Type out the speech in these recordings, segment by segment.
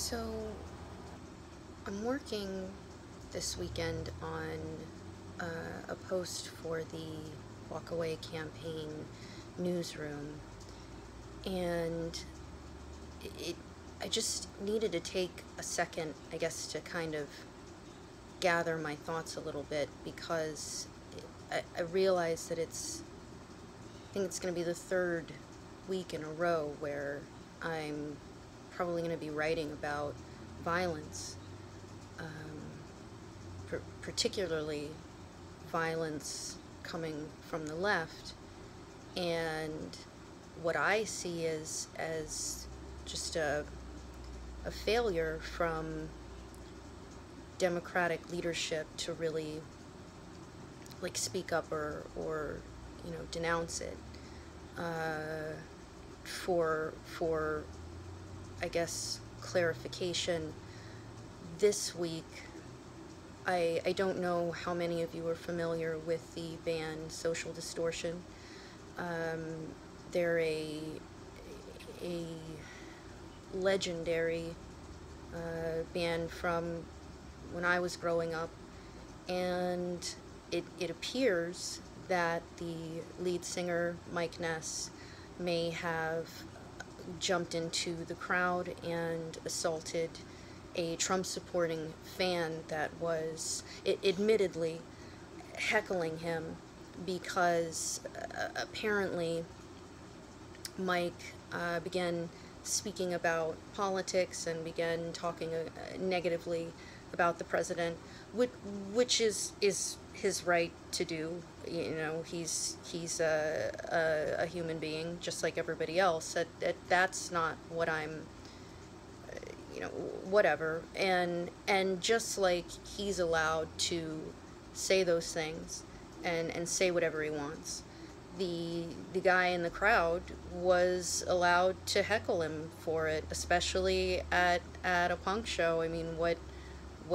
So, I'm working this weekend on a post for the Walkaway campaign newsroom, and I just needed to take a second, I guess, to kind of gather my thoughts a little bit, because I realized that I think it's going to be the third week in a row where I'm probably going to be writing about violence, particularly violence coming from the left, and what I see as just a failure from Democratic leadership to really speak up or denounce it. For I guess clarification, this week, I don't know how many of you are familiar with the band Social Distortion. They're a legendary band from when I was growing up, and it appears that the lead singer, Mike Ness, may have jumped into the crowd and assaulted a Trump-supporting fan that was admittedly heckling him, because apparently Mike began speaking about politics and began talking negatively about the president, which is his right to do. He's a human being just like everybody else. That's not what I'm, whatever. And just like he's allowed to say those things and say whatever he wants, the guy in the crowd was allowed to heckle him for it, especially at a punk show. I mean, what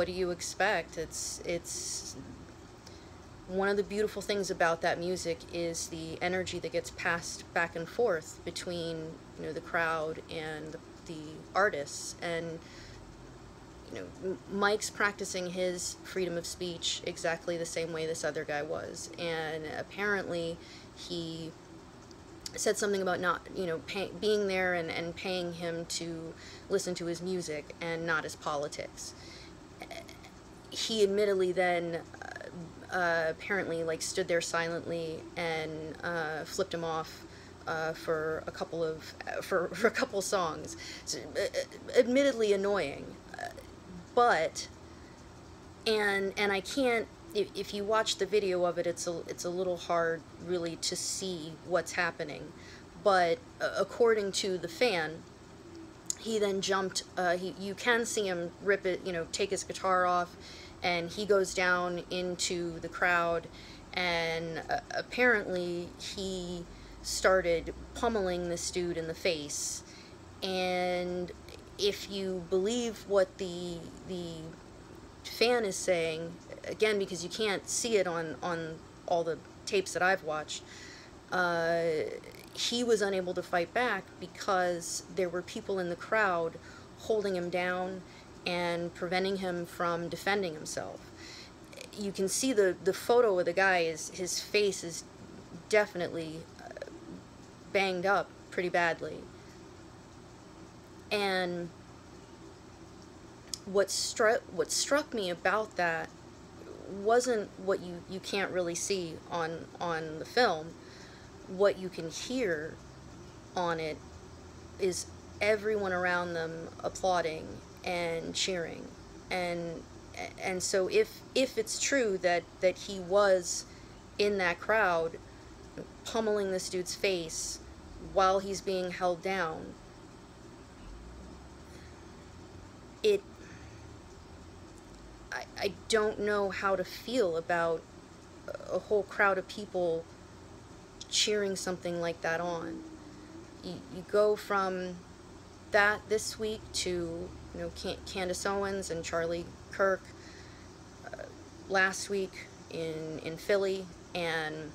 do you expect? It's one of the beautiful things about that music is the energy that gets passed back and forth between the crowd and the artists. And Mike's practicing his freedom of speech exactly the same way this other guy was, and apparently he said something about not being there and paying him to listen to his music and not his politics. He admittedly then apparently stood there silently and flipped him off for a couple songs. So, admittedly annoying, but and I can't. If you watch the video of it, it's a little hard really to see what's happening. But according to the fan, he then jumped. You can see him rip it, take his guitar off, and he goes down into the crowd, and apparently he started pummeling this dude in the face. And if you believe what the fan is saying, again, because you can't see it on all the tapes that I've watched, he was unable to fight back because there were people in the crowd holding him down and preventing him from defending himself. You can see the photo of the guy, his face is definitely banged up pretty badly. And what struck me about that wasn't what you can't really see on the film. What you can hear on it is everyone around them applauding and cheering. And so if it's true that he was in that crowd pummeling this dude's face while he's being held down, I don't know how to feel about a whole crowd of people cheering something like that on. You go from that this week to Candace Owens and Charlie Kirk last week in Philly, and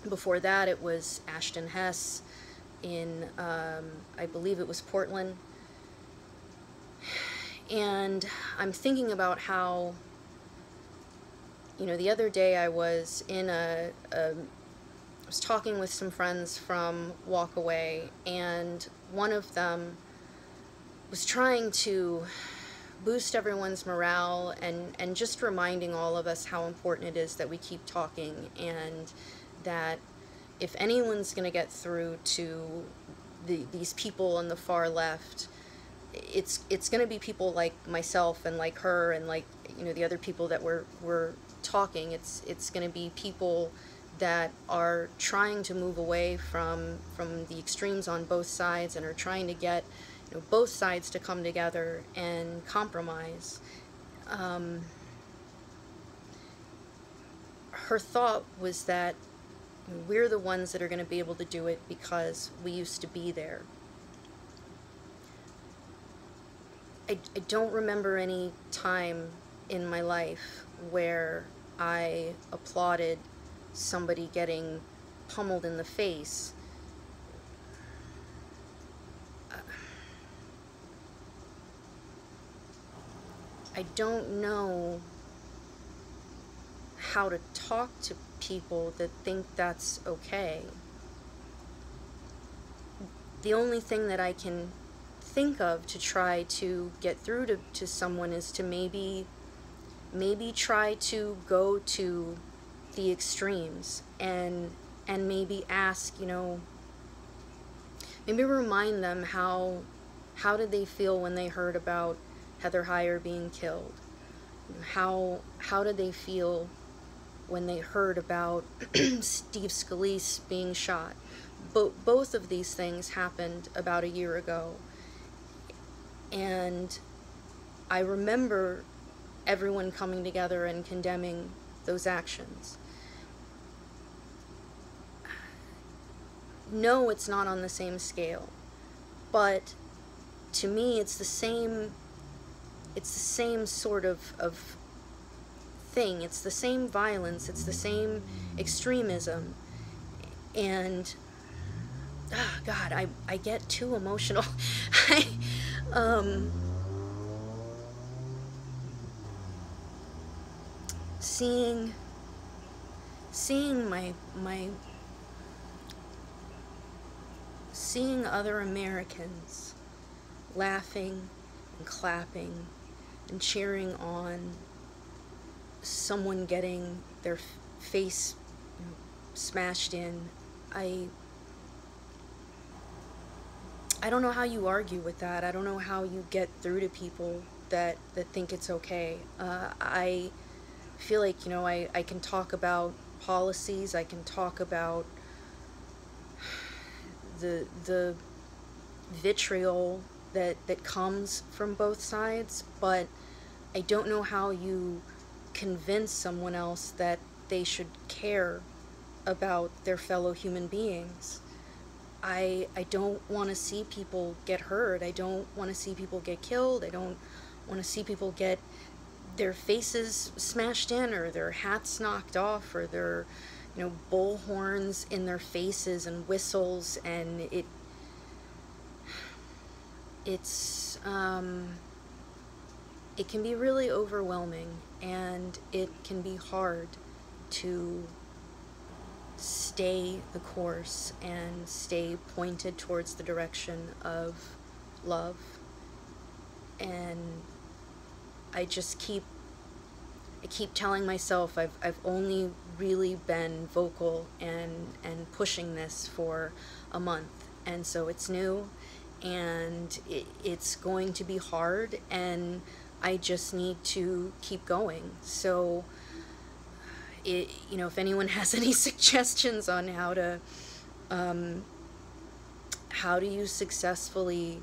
before that it was Ashton Hess in I believe it was Portland. And I'm thinking about how, you know, the other day I was in I was talking with some friends from Walkaway, and one of them was trying to boost everyone's morale and just reminding all of us how important it is that we keep talking, and that if anyone's going to get through to these people on the far left, it's going to be people like myself and like her and like, you know, the other people that we're talking. It's going to be people that are trying to move away from the extremes on both sides, and are trying to get, you know, both sides to come together and compromise. Her thought was that we're the ones that are going to be able to do it because we used to be there. I don't remember any time in my life where I applauded somebody getting pummeled in the face. I don't know how to talk to people that think that's okay. The only thing that I can think of to try to get through to someone is to maybe try to go to the extremes and maybe ask, you know, maybe remind them how did they feel when they heard about Heather Heyer being killed? How did they feel when they heard about Steve Scalise being shot? Both of these things happened about a year ago, and I remember everyone coming together and condemning those actions. No, it's not on the same scale, but to me it's the same sort of thing. It's the same violence, it's the same extremism, and oh God, I get too emotional. Seeing other Americans laughing and clapping and cheering on someone getting their face, you know, smashed in. I don't know how you argue with that. I don't know how you get through to people that think it's okay. I feel like, you know, I can talk about policies, I can talk about the vitriol that comes from both sides, but I don't know how you convince someone else that they should care about their fellow human beings. I don't want to see people get hurt. I don't want to see people get killed. I don't want to see people get their faces smashed in, or their hats knocked off, or their, you know, bull horns in their faces and whistles, and it can be really overwhelming, and it can be hard to stay the course and stay pointed towards the direction of love. And I keep telling myself I've only really been vocal and pushing this for a month, and so it's new, and it's going to be hard, and I just need to keep going. So you know, if anyone has any suggestions on how do you successfully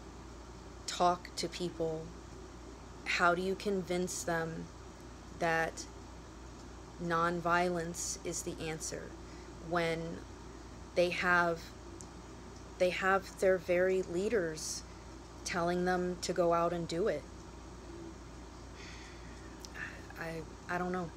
talk to people, how do you convince them that nonviolence is the answer when they have their very leaders telling them to go out and do it? I don't know.